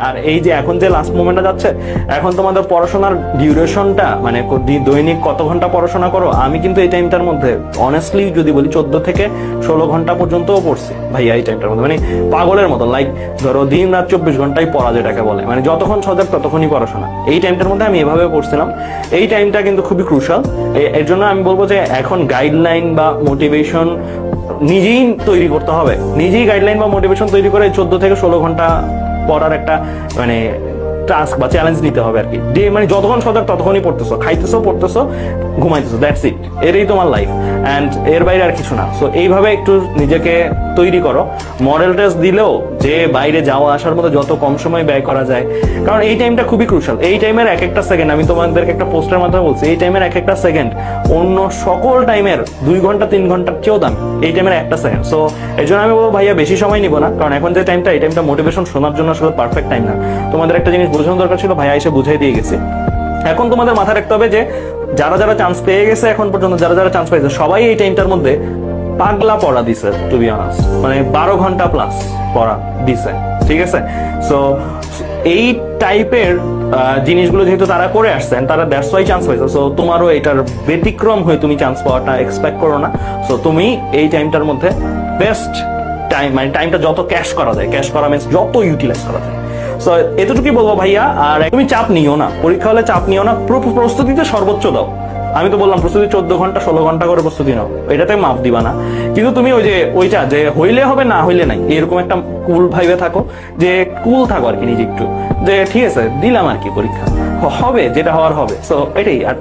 আর এই যে এখন যে লাস্ট মোমেন্টটা যাচ্ছে, এখন তোমাদের পড়াশোনার ডিউরেশনটা মানে দৈনিক কত ঘন্টা পড়াশোনা করো, আমি কিন্তু এই টাইমটার মধ্যে অনেস্টলি যদি বলি 14 থেকে 16 ঘন্টা পর্যন্তও পড়ছি ভাইয়া এই টাইমটার মধ্যে, মানে পাগলের মতো। লাইক ধরো দিন রাত 24 ঘন্টাই পড়া যেটাকে বলে, মানে যতক্ষণ সজাগ ততক্ষণই পড়াশোনা। এই টাইমটার মধ্যে আমি এভাবে পড়ছিলাম। এই টাইমটা কিন্তু খুবই ক্রুশাল। এর জন্য আমি বলবো যে এখন গাইডলাইন বা মোটিভেশন নিজেই তৈরি করতে হবে, নিজেই গাইডলাইন বা মোটিভেশন তৈরি করে 14 থেকে 16 ঘন্টা পড়ার একটা মানে টাস্ক বা চ্যালেঞ্জ নিতে হবে আর কি। যে মানে যতক্ষণ সজাগ ততক্ষণই পড়তেছো, খাইতেছো, পড়তেছো, ঘুমাইতেছো, দ্যাটস ইট। এরই তোমার লাইফ, অ্যান্ড এর বাইরে আর কিছু না। সো এইভাবে একটু নিজেকে তৈরি করো। মডেল টেস্ট দিলেও যে বাইরে যাওয়া আসার মতো যত কম সময় ব্যয় করা যায়, কারণ এই টাইমটা খুবই ক্রুশাল। এই টাইমের এক একটা সেকেন্ড, আমি তোমাদেরকে একটা পোস্টের মাধ্যমে বলছি, এই টাইমের এক একটা সেকেন্ড অন্য সকল টাইমের 2 ঘন্টা 3 ঘন্টার চেয়েও দাম এই টাইমের একটা সেকেন্ড। সো এই জন্য আমি বলবো ভাইয়া বেশি সময় নিবো না, কারণ এখন যে টাইমটা, এই টাইমটা মোটিভেশন শোনার জন্য আসলে পারফেক্ট টাইম না। তোমাদের একটা জিনিস বোঝানো দরকার ছিল, ভাইয়া এসে বুঝাই দিয়ে গেছে। এখন তোমাদের মাথায় রাখতে হবে যে যারা যারা চান্স পেয়ে গেছে এখন পর্যন্ত, যারা যারা চান্স পেয়েছে সবাই এই টাইমটার মধ্যে পাগলা পড়া দিছে, টু বি অনাস্ট, মানে 12 ঘন্টা প্লাস পড়া দিছে, ঠিক আছে? সো এই টাইপের জিনিসগুলো যেহেতু তারা করে আসছেন, তারা দ্যাটস ওয়াই চান্স পাইছে। সো তোমারও এটার ব্যতিক্রম হয়ে তুমি চান্স পাওয়াটা এক্সপেক্ট করো না। সো তুমি এই টাইমটার মধ্যে বেস্ট টাইম, মানে টাইমটা যত ক্যাশ করা যায়, ক্যাশ করা মিন্স যত ইউটিলাইজ করা যায়। সো এতটুকুই বলবো ভাইয়া। আর তুমি চাপ নিও না, পরীক্ষা হলে চাপ নিও না, প্রস্তুতিতে সর্বোচ্চ দাও। আমি তো বললাম প্রস্তুতি 14 ঘন্টা 16 ঘন্টা করে প্রস্তুতি নাও, এটাতে মাপ দিবা না। কিন্তু তুমি ওই যে ওইটা যে হইলে হবে না হইলে নাই, এরকম একটা কুল ভাইবে থাকো, যে কুল থাকো আর কি নিজে একটু, যে ঠিক আছে দিলাম আর কি পরীক্ষা, হবে যেটা হওয়ার হবে। সো এটাই। আর